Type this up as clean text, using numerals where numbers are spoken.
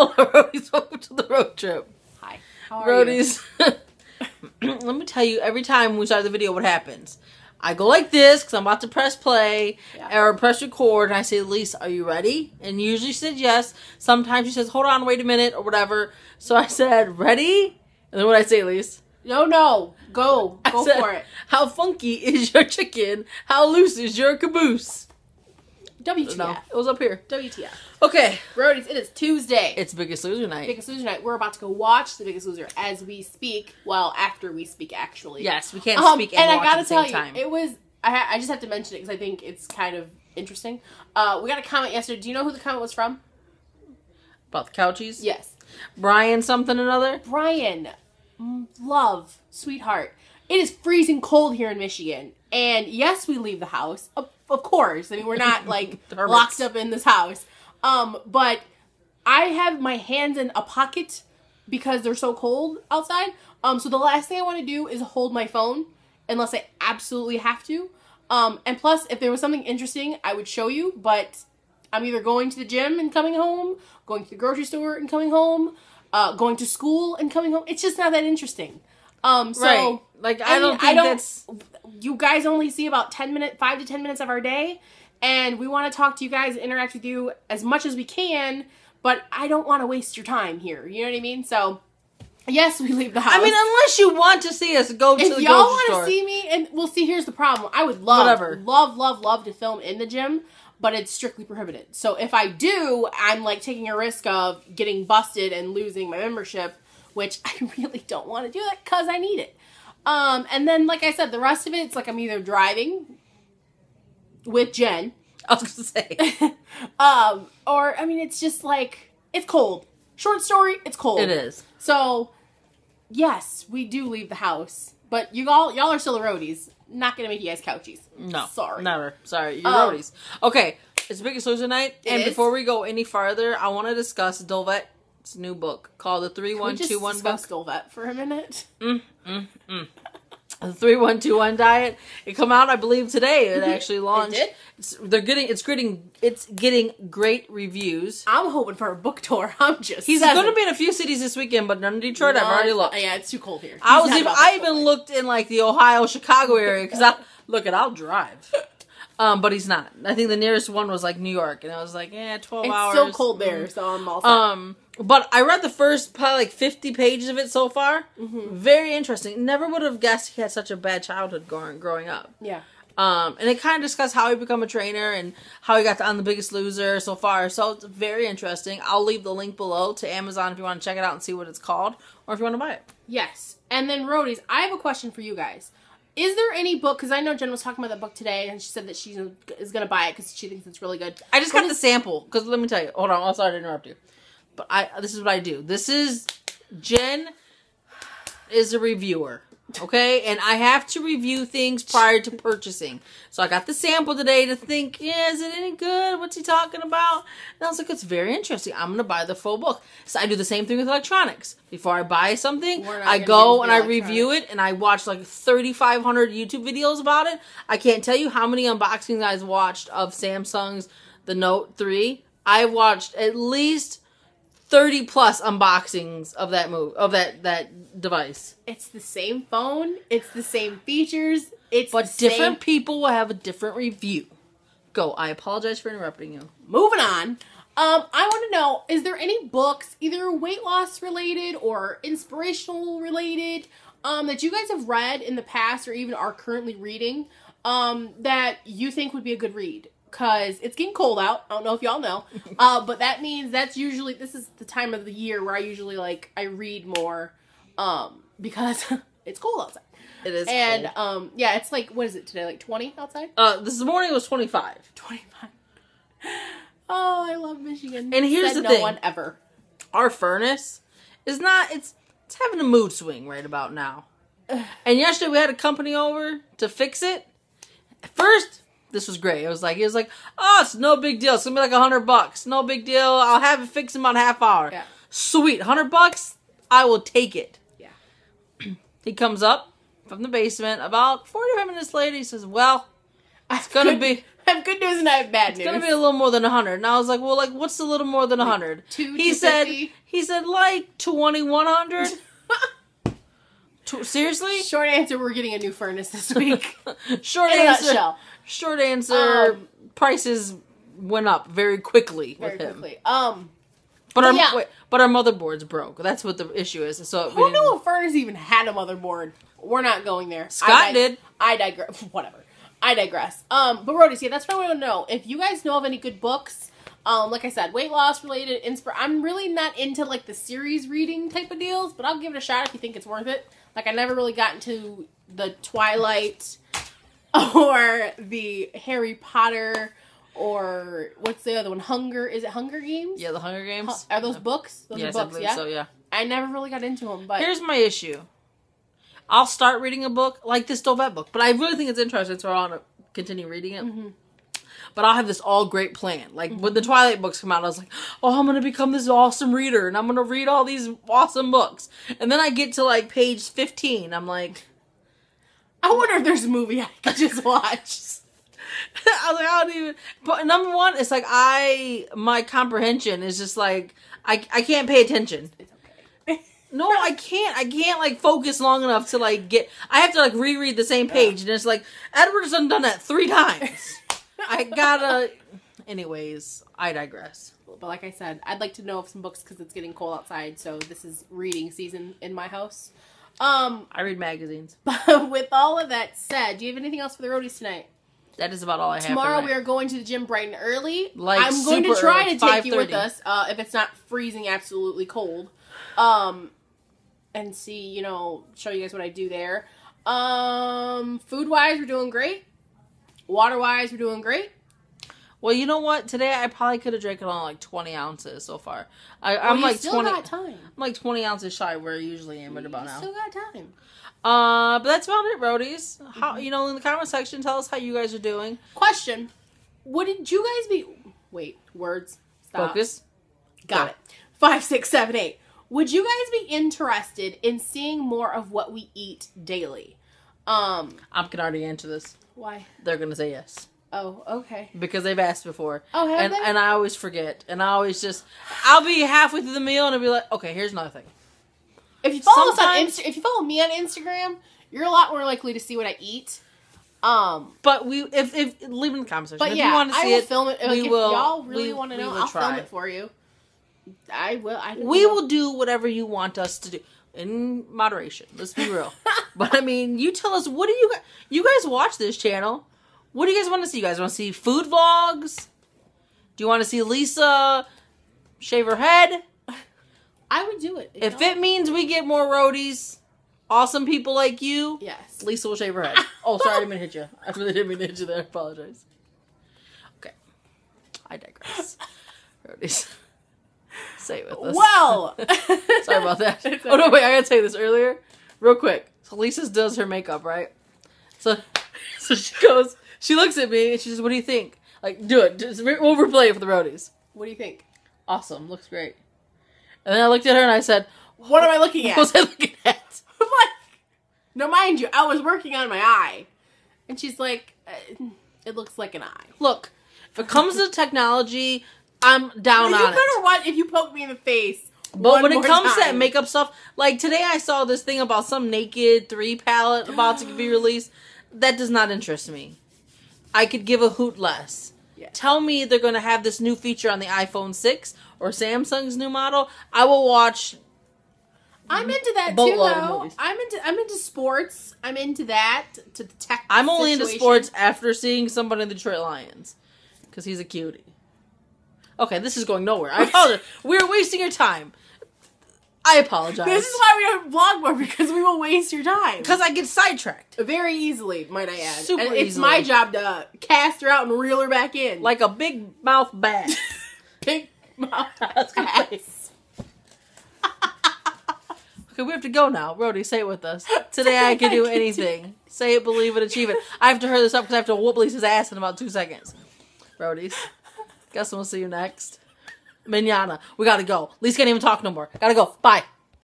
Hola, Roadies. Welcome to the road trip. Hi. How are Roadies. Let me tell you, every time we start the video, what happens? I go like this, because I'm about to press play, or press record, and I say, Lisa, are you ready? And usually she says yes. Sometimes she says, hold on, wait a minute, or whatever. So I said, ready? And then what I say, Lisa? No. Go said, for it. How funky is your chicken? How loose is your caboose? WTF. No, it was up here. WTF. Okay. Roadies, it is Tuesday. It's Biggest Loser night. Biggest Loser night. We're about to go watch The Biggest Loser as we speak. Well, after we speak, actually. Yes, we can't speak and watch at the same time. It was... I just have to mention it because I think it's kind of interesting. We got a comment yesterday. Do you know who the comment was from? About the couchies? Yes. Brian something another? Brian. Love. Sweetheart. It is freezing cold here in Michigan. And yes, we leave the house. Of course. I mean, we're not, like, locked up in this house. But I have my hands in a pocket because they're so cold outside. So the last thing I want to do is hold my phone unless I absolutely have to. And plus, if there was something interesting, I would show you. But I'm either going to the gym and coming home, going to the grocery store and coming home, going to school and coming home. It's just not that interesting. Right. Like, I don't think that's... You guys only see about 5 to 10 minutes of our day, and we want to talk to you guys, interact with you as much as we can, but I don't want to waste your time here. You know what I mean? So, yes, we leave the house. I mean, unless you want to see us go to the grocery store. If y'all want to see me, and we'll see, here's the problem. I would love to film in the gym, but it's strictly prohibited. So if I do, I'm like taking a risk of getting busted and losing my membership, which I really don't want to do that because I need it. And then, like I said, the rest of it, it's like I'm either driving with Jen. I was going to say. Or, I mean, it's just like, it's cold. Short story, it's cold. It is. So, yes, we do leave the house. But y'all are still the roadies. Not going to make you guys couchies. No. Sorry. Never. Sorry. You're roadies. Okay. It's Biggest Loser night. And before we go any farther, I want to discuss Dolvett'S new book called The 3121 Can we just discuss Dolvett for a minute? The 3121 diet. It come out, I believe, today. It actually launched. It did? It's getting great reviews. I'm hoping for a book tour. He's going to be in a few cities this weekend, but none in Detroit. I've already looked. Yeah, it's too cold here. I even looked in like the Ohio, Chicago area because I'll drive. But he's not. I think the nearest one was like New York, and I was like, 12 hours. It's so cold there, so I'm all set. But I read the first probably like 50 pages of it so far. Mm-hmm. Very interesting. Never would have guessed he had such a bad childhood growing up. Yeah. And it kind of discussed how he became a trainer and how he got on The Biggest Loser so far. So it's very interesting. I'll leave the link below to Amazon if you want to check it out and see what it's called, or if you want to buy it. Yes. And then, Roadies, I have a question for you guys. Is there any book, because I know Jen was talking about that book today, and she said that she is going to buy it because she thinks it's really good. I just got the sample, because let me tell you. Hold on, I'm sorry to interrupt you. But this is what I do. Jen is a reviewer, okay? And I have to review things prior to purchasing. So I got the sample today to think, is it any good? What's he talking about? And I was like, it's very interesting. I'm going to buy the full book. So I do the same thing with electronics. Before I buy something, I go and I review it, and I watch like 3,500 YouTube videos about it. I can't tell you how many unboxings I've watched of Samsung's the Note 3. I've watched at least 30 plus unboxings of that device. It's the same phone. It's the same features. But different people will have a different review. Go. I apologize for interrupting you. Moving on. I want to know, is there any books, either weight loss related or inspirational related, that you guys have read in the past or even are currently reading, that you think would be a good read? Because it's getting cold out. I don't know if y'all know. But that means this is the time of the year where I usually, I read more, because it's cold outside. It is cold. And, yeah, it's what is it today, 20 outside? This morning it was 25. 25. Oh, I love Michigan. And here's the thing. No one ever. Our furnace is it's having a mood swing right about now. And yesterday we had a company over to fix it. At first, this was great. It was like, oh, it's no big deal. It's going to be like $100. No big deal. I'll have it fixed in about a half hour. Yeah. Sweet. $100? I will take it. Yeah. He comes up from the basement. About 45 minutes later, he says, well, it's going to be I have good news and I have bad news. It's gonna be a little more than 100. And I was like, well, like, what's a little more than 100? Like 250? He said, like, 2100. Seriously? Short answer, we're getting a new furnace this week. Short answer, prices went up very quickly with him. But our motherboard's broke. That's what the issue is. So who knew a furnace even had a motherboard? We're not going there. Scott did. I digress. Whatever. I digress. But Roadies, that's what I want to know. If you guys know of any good books, like I said, weight loss related, I'm really not into like the series reading type of deals, but I'll give it a shot if you think it's worth it. Like, I never really got into the Twilight or the Harry Potter or what's the other one? Is it Hunger Games? Yeah, the Hunger Games. Are those books? Those are books, yeah? So, yeah. I never really got into them, but... Here's my issue. I'll start reading a book, like this Dolvett book, but I really think it's interesting, so I want to continue reading it. Mm-hmm. But I'll have this all great plan. Like, when the Twilight books come out, I was like, oh, I'm going to become this awesome reader, and I'm going to read all these awesome books. And then I get to, like, page 15. I'm like... I wonder if there's a movie I could just watch. I was like, I don't even... But number one, it's like, my comprehension is just like, I can't pay attention. It's okay. No, I can't, like, focus long enough to, like, I have to, like, reread the same page, and it's like, Edward's done that 3 times. I gotta... Anyways, I digress. But like I said, I'd like to know of some books because it's getting cold outside, so this is reading season in my house. I read magazines. But with all of that said, do you have anything else for the Roadies tonight? That is about all I have. Tomorrow we are going to the gym bright and early. Like, I'm going to try early, to take you with us if it's not freezing absolutely cold. And see, show you guys what I do there. Food-wise, we're doing great. Water-wise, we're doing great. Well, you know what? Today I probably could have drank it on like 20 ounces so far. I'm like still 20. Got time. I'm like 20 ounces shy where I usually am at about now. Still got time. But that's about it, Roadies. How in the comment section, tell us how you guys are doing. Question: what did you guys be? Wait, words. Stop. Focus. Got it. 5, 6, 7, 8. Would you guys be interested in seeing more of what we eat daily? I can already answer this. Why? They're gonna say yes. Oh, okay. Because they've asked before. Oh, have they? And I always forget. And I always I'll be halfway through the meal and I'll be like, okay, here's another thing. If you follow if you follow me on Instagram, you're a lot more likely to see what I eat. But if leave it in the comment section. But if yeah, you want to see it, film it. Like, if y'all really want to know, I'll film it for you. I will. We will do whatever you want us to do in moderation. Let's be real. But I mean, you tell us, what do you guys watch this channel? What do you guys want to see? You guys want to see food vlogs? Do you want to see Lisa shave her head? I would do it. If it means we get more Roadies, awesome people like you, yes, Lisa will shave her head. Oh, sorry, I didn't mean to hit you. I really didn't mean to hit you there. I apologize. Okay. I digress. Roadies. Say it with us. Well! Sorry about that. Oh, no, wait, I gotta say this earlier. Real quick. So Lisa does her makeup, right? So she looks at me and she says, what do you think? Like, do it. We'll replay it for the Roadies. What do you think? Awesome. Looks great. And then I looked at her and I said, what am I looking at? What was I looking at? I'm like, no, mind you, I was working on my eye. And she's like, it looks like an eye. Look, if it comes to technology, I'm down on it. You better watch if you poke me in the face. But when it comes to that makeup stuff, like today I saw this thing about some Naked 3 palette about to be released. That does not interest me. I could give a hoot less. Yeah. Tell me they're going to have this new feature on the iPhone 6 or Samsung's new model. I will watch. I'm into that too, though. I'm into sports. I'm into that. To the tech. I'm only into sports after seeing somebody in the Detroit Lions because he's a cutie. Okay, this is going nowhere. I apologize. We're wasting your time. I apologize. This is why we don't vlog more, because we will waste your time. Because I get sidetracked. Very easily, might I add. Super easily. It's my job to cast her out and reel her back in. Like a big mouth bass. Big mouth bass. Okay, we have to go now. Roadie, say it with us. Today I can do anything. Say it, believe it, achieve it. I have to hurry this up because I have to whoop Lisa's ass in about 2 seconds. Roadies. Guess we'll see you next. Manana. We gotta go. Lisa can't even talk no more. Gotta go. Bye.